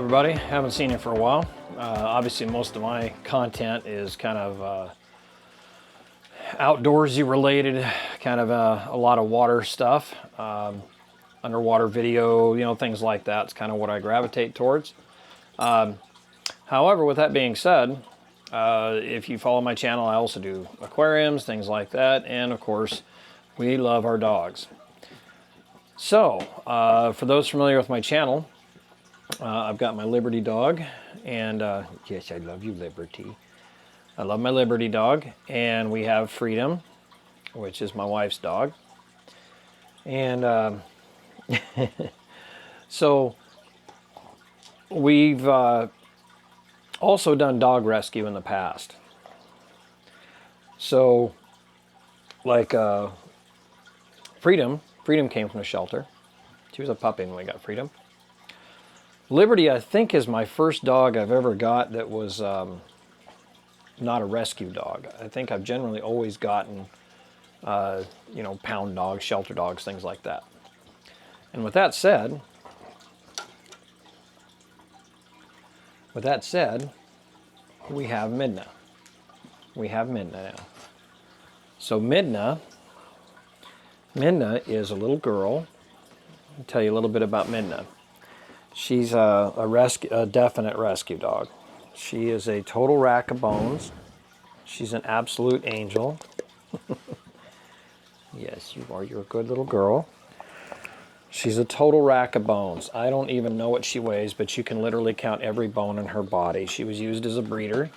everybody. Haven't seen you for a while. Obviously, most of my content is kind of outdoorsy related, kind of a lot of water stuff, underwater video, things like that. It's kind of what I gravitate towards. However, with that being said, if you follow my channel, I also do aquariums, things like that, and of course, we love our dogs. So, for those familiar with my channel, I've got my Liberty dog, and yes, I love you, Liberty. I love my Liberty dog, and we have Freedom, which is my wife's dog. And so we've also done dog rescue in the past. So, like Freedom came from a shelter. She was a puppy when we got Freedom. Liberty, I think, is my first dog I've ever got that was not a rescue dog. I think I've generally always gotten, pound dogs, shelter dogs, things like that. And with that said, we have Midna. We have Midna now. So Midna is a little girl. I'll tell you a little bit about Midna. She's a definite rescue dog. She is a total rack of bones. She's an absolute angel. Yes, you are. You're a good little girl. She's a total rack of bones. I don't even know what she weighs, but you can literally count every bone in her body. She was used as a breeder.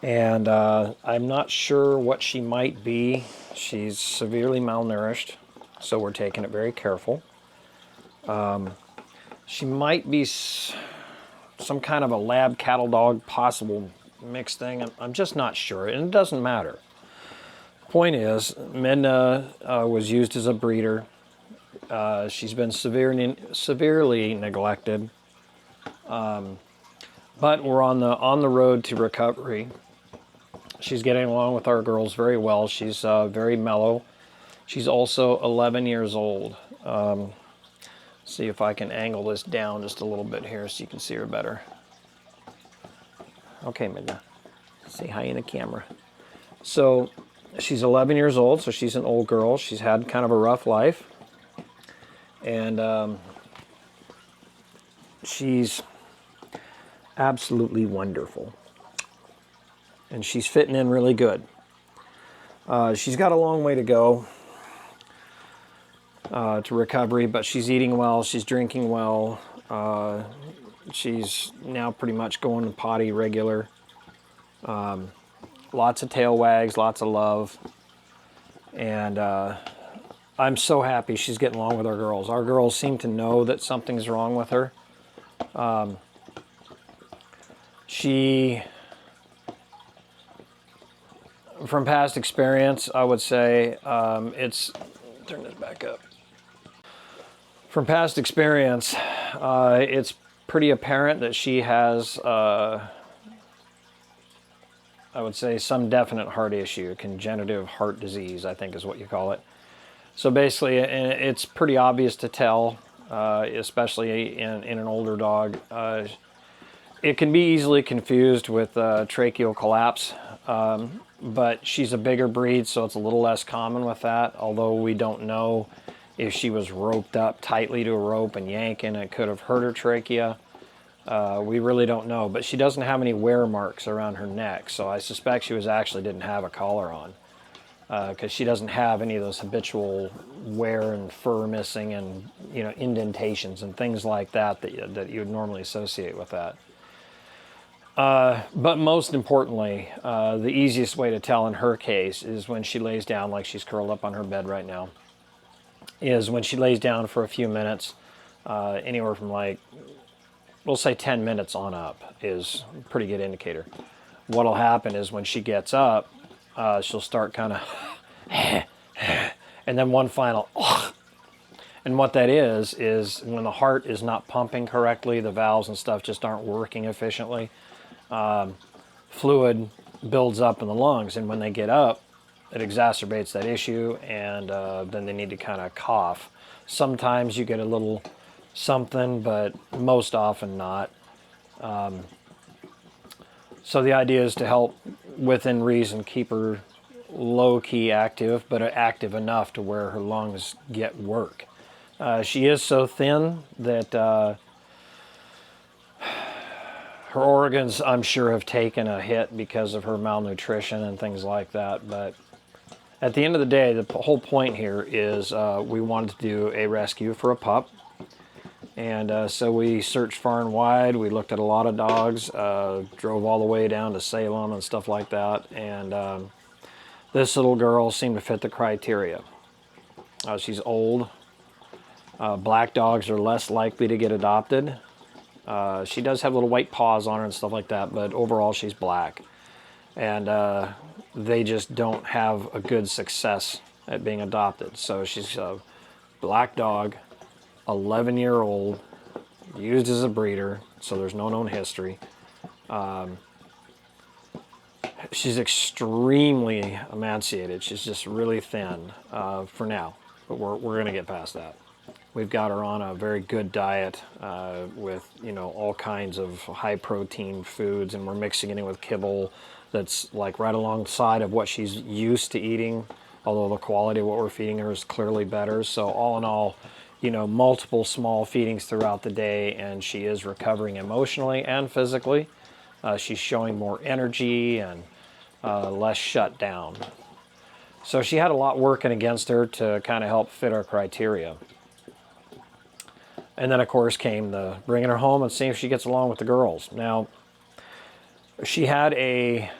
And I'm not sure what she might be. She's severely malnourished, so we're taking it very careful. She might be some kind of a lab cattle dog, possible mixed thing. I'm just not sure, and it doesn't matter. Point is, Midna was used as a breeder. She's been severely neglected, but we're on the road to recovery. She's getting along with our girls very well. She's very mellow. She's also 11 years old. See if I can angle this down just a little bit here so you can see her better. Okay, Midna. Say hi in the camera. So she's 11 years old, so she's an old girl. She's had kind of a rough life. And she's absolutely wonderful. And she's fitting in really good. She's got a long way to go to recovery, but she's eating well, she's drinking well, she's now pretty much going to potty regular. Lots of tail wags, lots of love, and I'm so happy she's getting along with our girls. Our girls seem to know that something's wrong with her. From past experience, I would say turn this back up. From past experience, it's pretty apparent that she has, I would say, some definite heart issue, congenital heart disease, I think is what you call it. So basically, it's pretty obvious to tell, especially in an older dog. It can be easily confused with tracheal collapse, but she's a bigger breed, so it's a little less common with that, although we don't know if she was roped up tightly to a rope and yanking, it could have hurt her trachea. We really don't know, but she doesn't have any wear marks around her neck, so I suspect she didn't have a collar on, because she doesn't have any of those habitual wear and fur missing and indentations and things like that that you would normally associate with that. But most importantly, the easiest way to tell in her case is when she lays down, like she's curled up on her bed right now, is when she lays down for a few minutes, anywhere from we'll say 10 minutes on up is a pretty good indicator. What'll happen is when she gets up, she'll start kind of, and then one final, and what that is when the heart is not pumping correctly, the valves and stuff just aren't working efficiently, fluid builds up in the lungs, and when they get up, it exacerbates that issue, and then they need to kind of cough. Sometimes you get a little something, but most often not. So the idea is to help, within reason, keep her low-key active, but active enough to where her lungs get work. She is so thin that her organs, I'm sure, have taken a hit because of her malnutrition and things like that. But at the end of the day, the whole point here is we wanted to do a rescue for a pup. And so we searched far and wide. We looked at a lot of dogs, drove all the way down to Salem and stuff like that. And this little girl seemed to fit the criteria. She's old. Black dogs are less likely to get adopted. She does have little white paws on her and stuff like that, but overall she's black. And they just don't have a good success at being adopted. So she's a black dog, 11-year-old, used as a breeder, so there's no known history. She's extremely emaciated. She's just really thin for now, but we're going to get past that. We've got her on a very good diet with, you know, all kinds of high protein foods, and we're mixing it in with kibble that's like right alongside of what she's used to eating, although the quality of what we're feeding her is clearly better. So all in all, you know, multiple small feedings throughout the day, and she is recovering emotionally and physically. She's showing more energy and less shut down. So she had a lot working against her to kind of help fit our criteria. And then, of course, came the bringing her home and seeing if she gets along with the girls. Now, she had a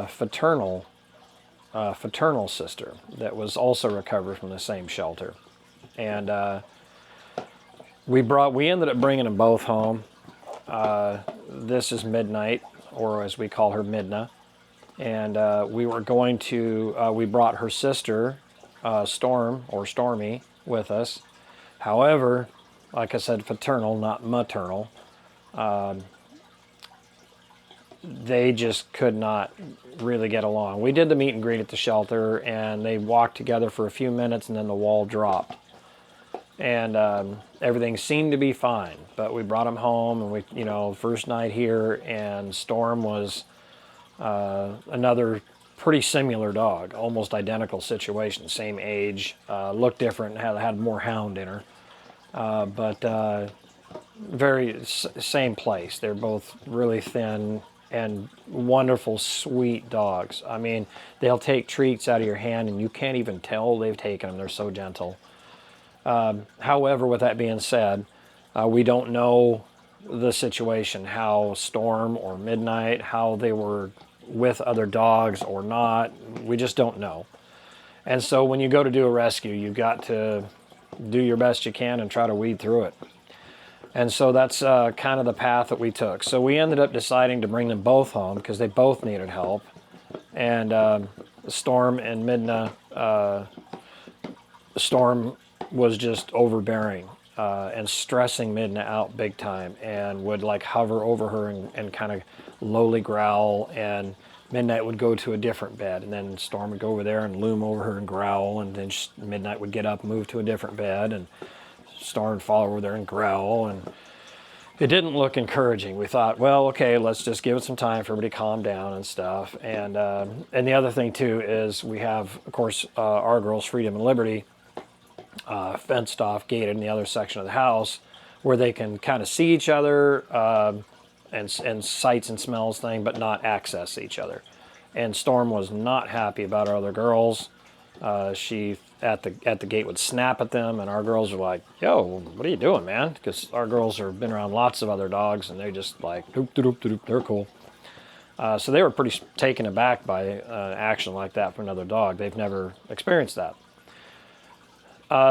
fraternal sister that was also recovered from the same shelter. And we ended up bringing them both home. This is Midnight, or as we call her, Midna. And we brought her sister, Storm, or Stormy, with us. However, like I said, fraternal, not maternal. They just could not really get along. We did the meet and greet at the shelter, and they walked together for a few minutes, and then the wall dropped. And everything seemed to be fine, but we brought them home, and we, you know, first night here, and Storm was another pretty similar dog, almost identical situation, same age, looked different, had more hound in her, but same place. They're both really thin and wonderful, sweet dogs. I mean, they'll take treats out of your hand, and you can't even tell they've taken them. They're so gentle. However, with that being said, we don't know the situation, how Storm or Midnight, how they were with other dogs or not. We just don't know. And so when you go to do a rescue, you've got to do your best you can and try to weed through it. And so that's kind of the path that we took. So we ended up deciding to bring them both home because they both needed help. And Storm and Midna, Storm was just overbearing and stressing Midna out big time, and would like hover over her and kind of lowly growl, and Midnight would go to a different bed, and then Storm would go over there and loom over her and growl, and then Midnight would get up and move to a different bed, and Storm would fall over there and growl, and it didn't look encouraging. We thought, well, okay, let's just give it some time for everybody to calm down and stuff. And the other thing too is we have, of course, our girls' Freedom and Liberty fenced off, gated in the other section of the house, where they can kind of see each other and sights and smells thing, but not access each other. And Storm was not happy about our other girls. She at the gate would snap at them, and our girls were like, "Yo, what are you doing, man?" Because our girls have been around lots of other dogs, and they're just like, "Doop, doop, doop, doop." They're cool. So they were pretty taken aback by action like that from another dog. They've never experienced that.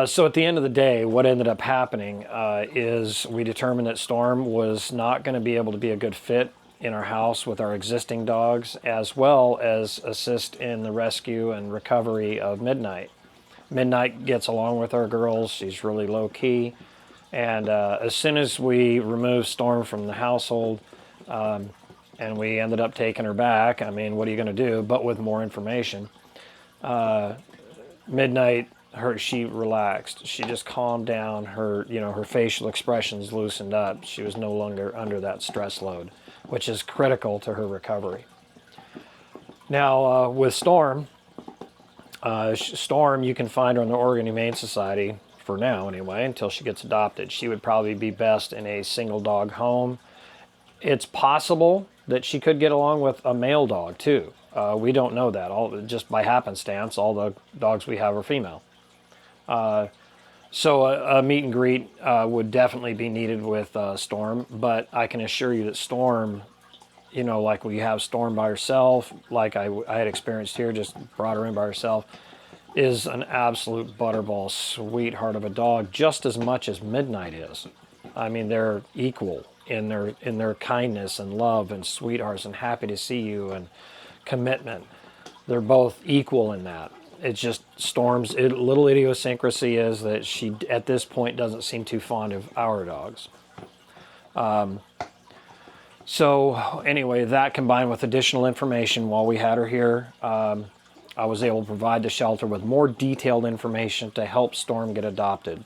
So at the end of the day, what ended up happening is we determined that Storm was not going to be able to be a good fit in our house with our existing dogs, as well as assist in the rescue and recovery of Midnight. Midnight gets along with our girls. She's really low key. And as soon as we removed Storm from the household, and we ended up taking her back, I mean, what are you going to do? But with more information, Midnight she relaxed. She just calmed down. Her, her facial expressions loosened up. She was no longer under that stress load, which is critical to her recovery. Now, with Storm, you can find her in the Oregon Humane Society, for now anyway, until she gets adopted. She would probably be best in a single dog home. It's possible that she could get along with a male dog too. We don't know that. Just by happenstance, all the dogs we have are female. So a meet and greet would definitely be needed with Storm, but I can assure you that Storm, like we have Storm by herself, like I had experienced here, just brought her in by herself, is an absolute butterball sweetheart of a dog, just as much as Midnight is. I mean, they're equal in their kindness and love and sweethearts and happy to see you and commitment. They're both equal in that. It's just Storm's little idiosyncrasy is that she, at this point, doesn't seem too fond of our dogs. So anyway, that combined with additional information while we had her here, I was able to provide the shelter with more detailed information to help Storm get adopted.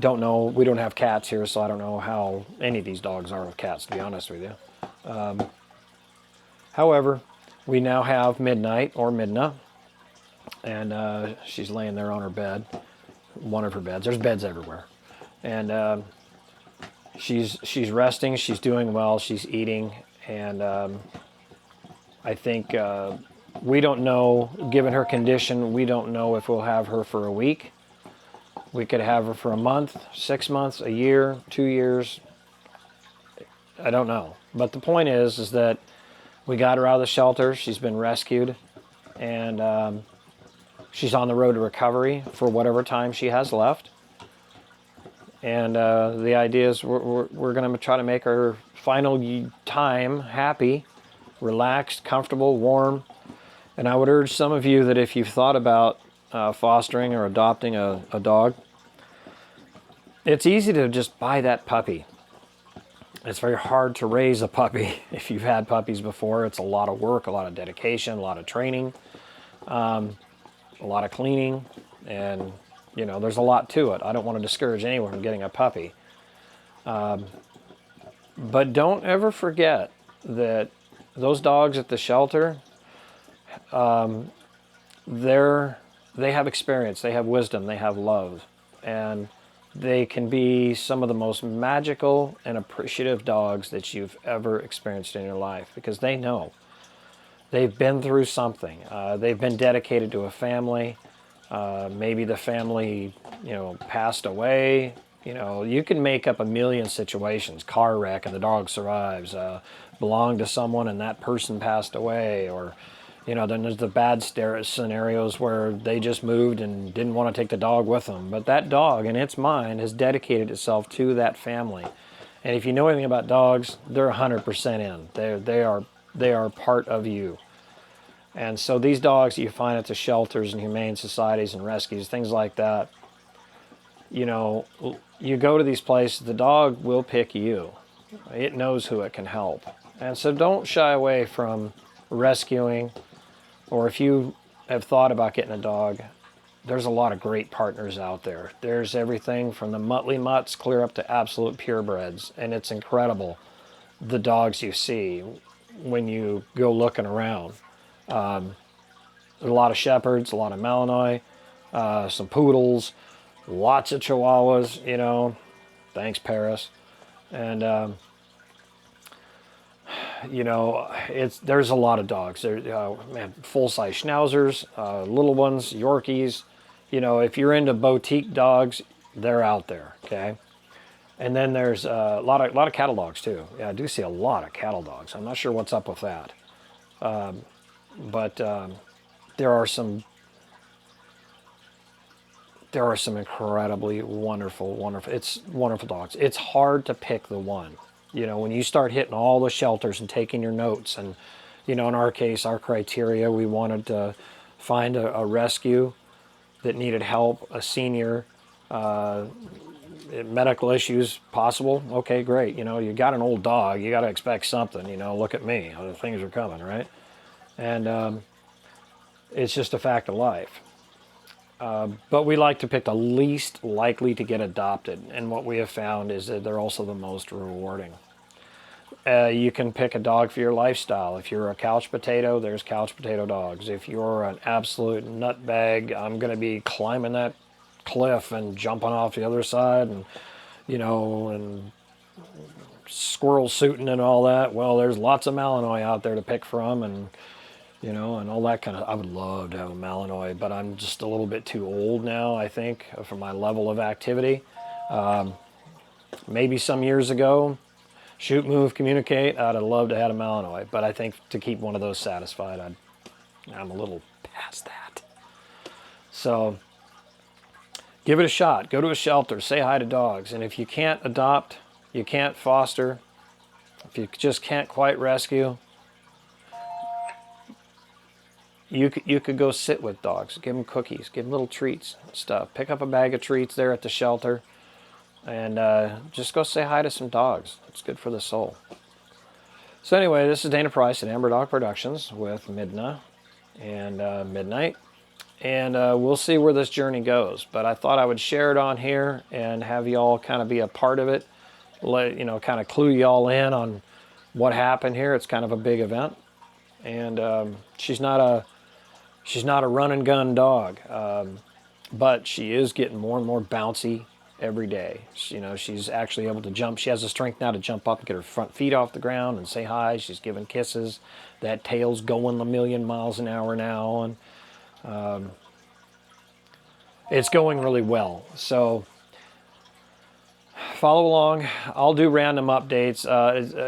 Don't know, we don't have cats here, so I don't know how any of these dogs are with cats, to be honest with you. However, we now have Midnight, or Midna, and she's laying there on her bed, one of her beds. There's beds everywhere. And she's resting, she's doing well, she's eating, and I think we don't know, given her condition, we don't know if we'll have her for a week. We could have her for a month, 6 months, a year, 2 years. I don't know. But the point is that we got her out of the shelter. She's been rescued, and she's on the road to recovery for whatever time she has left. And the idea is we're going to try to make her final time happy, relaxed, comfortable, warm. And I would urge some of you that if you've thought about fostering or adopting a dog, it's easy to just buy that puppy. It's very hard to raise a puppy. If you've had puppies before, it's a lot of work, a lot of dedication, a lot of training, a lot of cleaning, and there's a lot to it. I don't want to discourage anyone from getting a puppy. But don't ever forget that those dogs at the shelter, they have experience, they have wisdom, they have love, and they can be some of the most magical and appreciative dogs that you've ever experienced in your life, because they know. They've been through something. They've been dedicated to a family. Maybe the family, passed away. You can make up a million situations. Car wreck and the dog survives. Belonged to someone and that person passed away. Or, then there's the bad scenarios where they just moved and didn't want to take the dog with them. But that dog, in its mind, has dedicated itself to that family. And if you know anything about dogs, they're 100% in. They are part of you. And so these dogs you find at the shelters and humane societies and rescues, things like that, you go to these places, the dog will pick you. It knows who it can help. And so don't shy away from rescuing, or if you have thought about getting a dog, there's a lot of great partners out there. There's everything from the muttly mutts clear up to absolute purebreds, and it's incredible the dogs you see when you go looking around. There's a lot of shepherds, a lot of Malinois, some poodles, lots of Chihuahuas, thanks Paris. And, there's a lot of dogs. Full-size Schnauzers, little ones, Yorkies. If you're into boutique dogs, they're out there, okay? And then there's a lot of cattle dogs too. Yeah, I do see a lot of cattle dogs. I'm not sure what's up with that. But there are some incredibly wonderful dogs. It's hard to pick the one. When you start hitting all the shelters and taking your notes, and in our case, our criteria, we wanted to find a rescue that needed help, a senior, medical issues possible. Okay, great. You got an old dog, you got to expect something. Look at me, things are coming, right? And it's just a fact of life. But we like to pick the least likely to get adopted. And what we have found is that they're also the most rewarding. You can pick a dog for your lifestyle. If you're a couch potato, there's couch potato dogs. If you're an absolute nutbag, I'm going to be climbing that cliff and jumping off the other side and, you know, and squirrel suiting and all that. Well, there's lots of Malinois out there to pick from, and, you know, and all that kind of. I would love to have a Malinois, but I'm just a little bit too old now, I think, for my level of activity. Maybe some years ago, shoot, move, communicate, I'd have loved to have a Malinois, but I think to keep one of those satisfied, I'm a little past that. So give it a shot. Go to a shelter. Say hi to dogs. And if you can't adopt, you can't foster, if you just can't quite rescue, you could go sit with dogs. Give them cookies. Give them little treats and stuff. Pick up a bag of treats there at the shelter. And just go say hi to some dogs. It's good for the soul. So anyway, this is Dana Price at Amber Dog Productions with Midna and Midnight. And we'll see where this journey goes. But I thought I would share it on here and have you all kind of be a part of it. Let, you know, kind of clue you all in on what happened here. It's kind of a big event. And she's not a run and gun dog. But she is getting more and more bouncy every day. You know, she's actually able to jump. She has the strength now to jump up and get her front feet off the ground and say hi. She's giving kisses. That tail's going a million miles an hour now, and it's going really well. So follow along. I'll do random updates.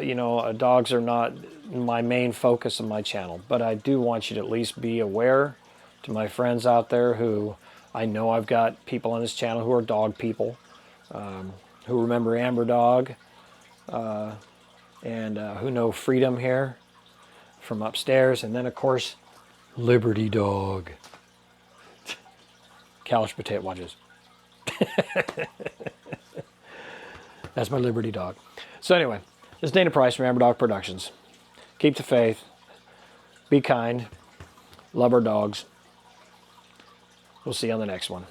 You know, dogs are not my main focus of my channel, but I do want you to at least be aware to my friends out there who I know I've got people on this channel who are dog people, who remember Amber Dog, and who know Freedom here from upstairs, and then of course Liberty Dog. Couch potato watches. That's my Liberty Dog. So anyway, this is Dana Price from Amber Dog Productions. Keep the faith. Be kind. Love our dogs. We'll see you on the next one.